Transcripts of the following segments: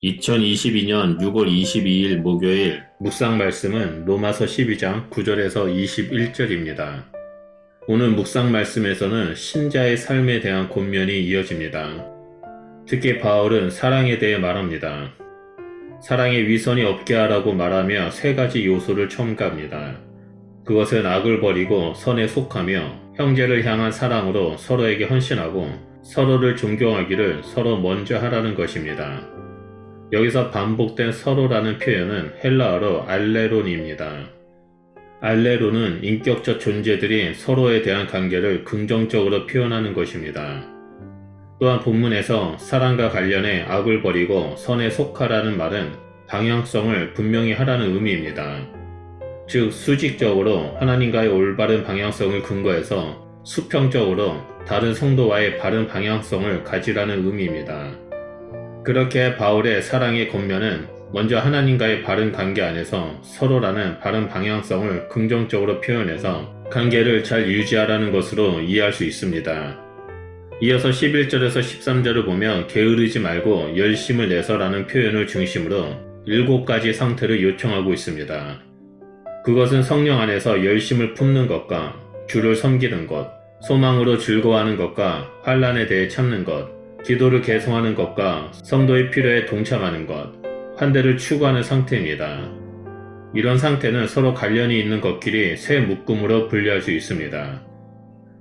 2022년 6월 22일 목요일 묵상 말씀은 로마서 12장 9절에서 21절입니다. 오늘 묵상 말씀에서는 신자의 삶에 대한 권면이 이어집니다. 특히 바울은 사랑에 대해 말합니다. 사랑에 위선이 없게 하라고 말하며 세 가지 요소를 첨가합니다. 그것은 악을 버리고 선에 속하며 형제를 향한 사랑으로 서로에게 헌신하고 서로를 존경하기를 서로 먼저 하라는 것입니다. 여기서 반복된 서로라는 표현은 헬라어로 알레론입니다. 알레론은 인격적 존재들이 서로에 대한 관계를 긍정적으로 표현하는 것입니다. 또한 본문에서 사랑과 관련해 악을 버리고 선에 속하라는 말은 방향성을 분명히 하라는 의미입니다. 즉 수직적으로 하나님과의 올바른 방향성을 근거해서 수평적으로 다른 성도와의 바른 방향성을 가지라는 의미입니다. 그렇게 바울의 사랑의 권면은 먼저 하나님과의 바른 관계 안에서 서로라는 바른 방향성을 긍정적으로 표현해서 관계를 잘 유지하라는 것으로 이해할 수 있습니다. 이어서 11절에서 13절을 보면 게으르지 말고 열심을 내서라는 표현을 중심으로 7가지 상태를 요청하고 있습니다. 그것은 성령 안에서 열심을 품는 것과 주를 섬기는 것, 소망으로 즐거워하는 것과 환난에 대해 참는 것, 기도를 개성하는 것과 성도의 필요에 동참하는 것, 환대를 추구하는 상태입니다. 이런 상태는 서로 관련이 있는 것끼리 세 묶음으로 분류할 수 있습니다.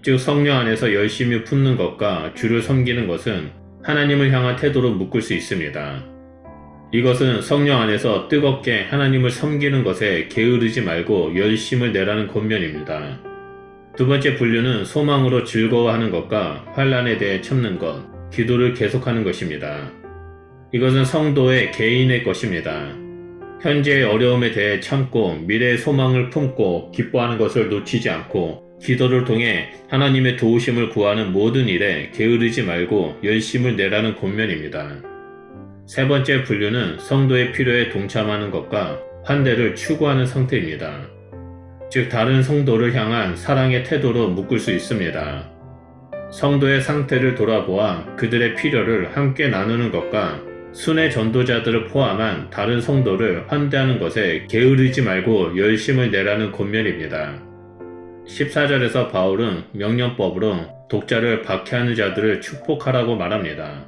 즉 성령 안에서 열심히 품는 것과 주를 섬기는 것은 하나님을 향한 태도로 묶을 수 있습니다. 이것은 성령 안에서 뜨겁게 하나님을 섬기는 것에 게으르지 말고 열심을 내라는 권면입니다. 두 번째 분류는 소망으로 즐거워하는 것과 환난에 대해 참는 것, 기도를 계속하는 것입니다. 이것은 성도의 개인의 것입니다. 현재의 어려움에 대해 참고 미래의 소망을 품고 기뻐하는 것을 놓치지 않고 기도를 통해 하나님의 도우심을 구하는 모든 일에 게으르지 말고 열심을 내라는 권면입니다. 세 번째 분류는 성도의 필요에 동참하는 것과 환대를 추구하는 상태입니다. 즉 다른 성도를 향한 사랑의 태도로 묶을 수 있습니다. 성도의 상태를 돌아보아 그들의 필요를 함께 나누는 것과 순회 전도자들을 포함한 다른 성도를 환대하는 것에 게으르지 말고 열심을 내라는 권면입니다. 14절에서 바울은 명령법으로 독자를 박해하는 자들을 축복하라고 말합니다.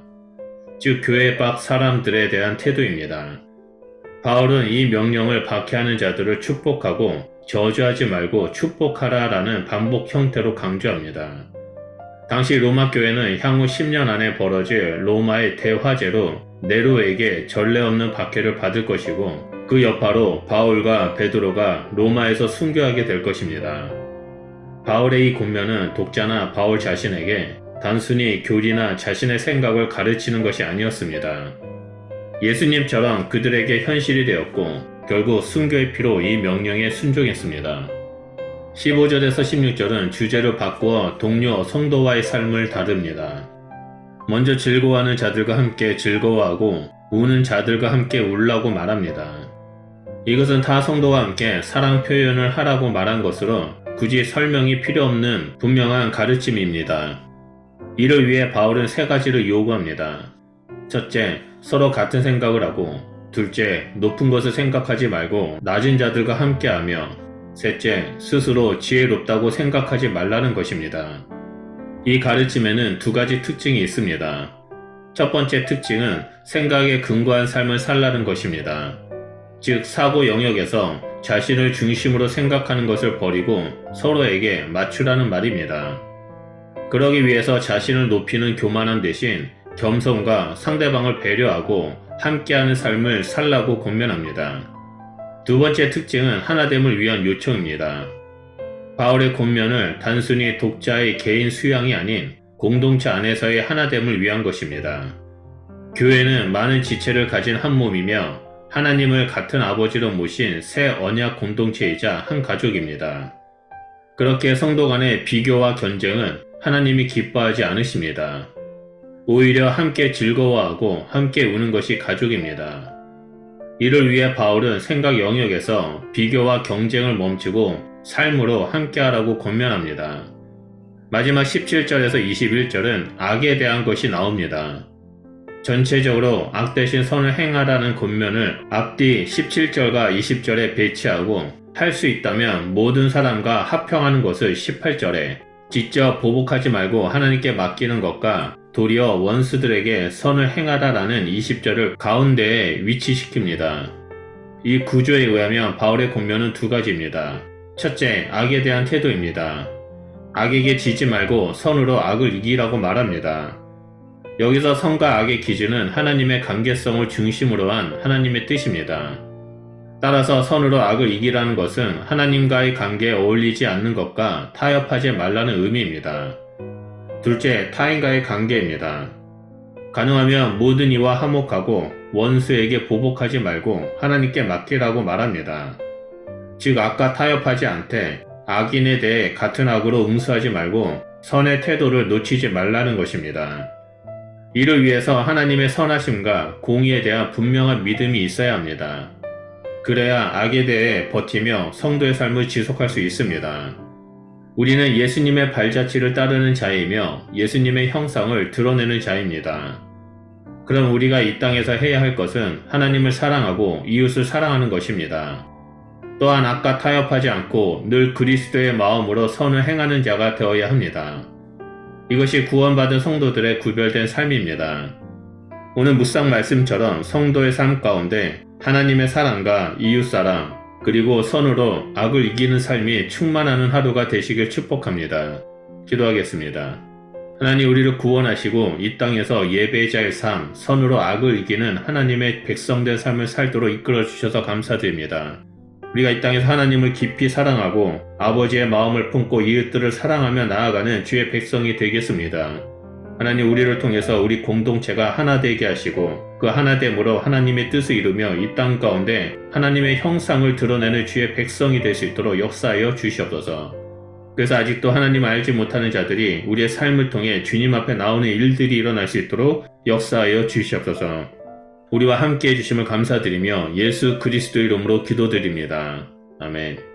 즉 교회 밖 사람들에 대한 태도입니다. 바울은 이 명령을 박해하는 자들을 축복하고 저주하지 말고 축복하라라는 반복 형태로 강조합니다. 당시 로마 교회는 향후 10년 안에 벌어질 로마의 대화재로 네로에게 전례 없는 박해를 받을 것이고 그 여파로 바울과 베드로가 로마에서 순교하게 될 것입니다. 바울의 이 권면은 독자나 바울 자신에게 단순히 교리나 자신의 생각을 가르치는 것이 아니었습니다. 예수님처럼 그들에게 현실이 되었고 결국 순교의 피로 이 명령에 순종했습니다. 15절에서 16절은 주제를 바꾸어 동료 성도와의 삶을 다룹니다. 먼저 즐거워하는 자들과 함께 즐거워하고 우는 자들과 함께 울라고 말합니다. 이것은 타 성도와 함께 사랑 표현을 하라고 말한 것으로 굳이 설명이 필요 없는 분명한 가르침입니다. 이를 위해 바울은 세 가지를 요구합니다. 첫째, 서로 같은 생각을 하고 둘째, 높은 것을 생각하지 말고 낮은 자들과 함께하며 셋째, 스스로 지혜롭다고 생각하지 말라는 것입니다. 이 가르침에는 두 가지 특징이 있습니다. 첫 번째 특징은 생각에 근거한 삶을 살라는 것입니다. 즉 사고 영역에서 자신을 중심으로 생각하는 것을 버리고 서로에게 맞추라는 말입니다. 그러기 위해서 자신을 높이는 교만함 대신 겸손과 상대방을 배려하고 함께하는 삶을 살라고 권면합니다. 두 번째 특징은 하나됨을 위한 요청입니다. 바울의 권면을 단순히 독자의 개인 수양이 아닌 공동체 안에서의 하나됨을 위한 것입니다. 교회는 많은 지체를 가진 한 몸이며 하나님을 같은 아버지로 모신 새 언약 공동체이자 한 가족입니다. 그렇게 성도 간의 비교와 경쟁은 하나님이 기뻐하지 않으십니다. 오히려 함께 즐거워하고 함께 우는 것이 가족입니다. 이를 위해 바울은 생각 영역에서 비교와 경쟁을 멈추고 삶으로 함께하라고 권면합니다. 마지막 17절에서 21절은 악에 대한 것이 나옵니다. 전체적으로 악 대신 선을 행하라는 권면을 앞뒤 17절과 20절에 배치하고 할 수 있다면 모든 사람과 합평하는 것을 18절에 직접 보복하지 말고 하나님께 맡기는 것과 도리어 원수들에게 선을 행하라라는 20절을 가운데에 위치시킵니다. 이 구조에 의하면 바울의 권면은 두 가지입니다. 첫째, 악에 대한 태도입니다. 악에게 지지 말고 선으로 악을 이기라고 말합니다. 여기서 선과 악의 기준은 하나님의 관계성을 중심으로 한 하나님의 뜻입니다. 따라서 선으로 악을 이기라는 것은 하나님과의 관계에 어울리지 않는 것과 타협하지 말라는 의미입니다. 둘째, 타인과의 관계입니다. 가능하면 모든 이와 화목하고 원수에게 보복하지 말고 하나님께 맡기라고 말합니다. 즉 악과 타협하지 않되 악인에 대해 같은 악으로 응수하지 말고 선의 태도를 놓치지 말라는 것입니다. 이를 위해서 하나님의 선하심과 공의에 대한 분명한 믿음이 있어야 합니다. 그래야 악에 대해 버티며 성도의 삶을 지속할 수 있습니다. 우리는 예수님의 발자취를 따르는 자이며 예수님의 형상을 드러내는 자입니다. 그럼 우리가 이 땅에서 해야 할 것은 하나님을 사랑하고 이웃을 사랑하는 것입니다. 또한 악과 타협하지 않고 늘 그리스도의 마음으로 선을 행하는 자가 되어야 합니다. 이것이 구원받은 성도들의 구별된 삶입니다. 오늘 묵상 말씀처럼 성도의 삶 가운데 하나님의 사랑과 이웃사랑 그리고 선으로 악을 이기는 삶이 충만하는 하루가 되시길 축복합니다. 기도하겠습니다. 하나님, 우리를 구원하시고 이 땅에서 예배자의 삶, 선으로 악을 이기는 하나님의 백성된 삶을 살도록 이끌어 주셔서 감사드립니다. 우리가 이 땅에서 하나님을 깊이 사랑하고 아버지의 마음을 품고 이웃들을 사랑하며 나아가는 주의 백성이 되겠습니다. 하나님, 우리를 통해서 우리 공동체가 하나 되게 하시고 그 하나됨으로 하나님의 뜻을 이루며 이 땅 가운데 하나님의 형상을 드러내는 주의 백성이 될 수 있도록 역사하여 주시옵소서. 그래서 아직도 하나님을 알지 못하는 자들이 우리의 삶을 통해 주님 앞에 나오는 일들이 일어날 수 있도록 역사하여 주시옵소서. 우리와 함께 해주심을 감사드리며 예수 그리스도 이름으로 기도드립니다. 아멘.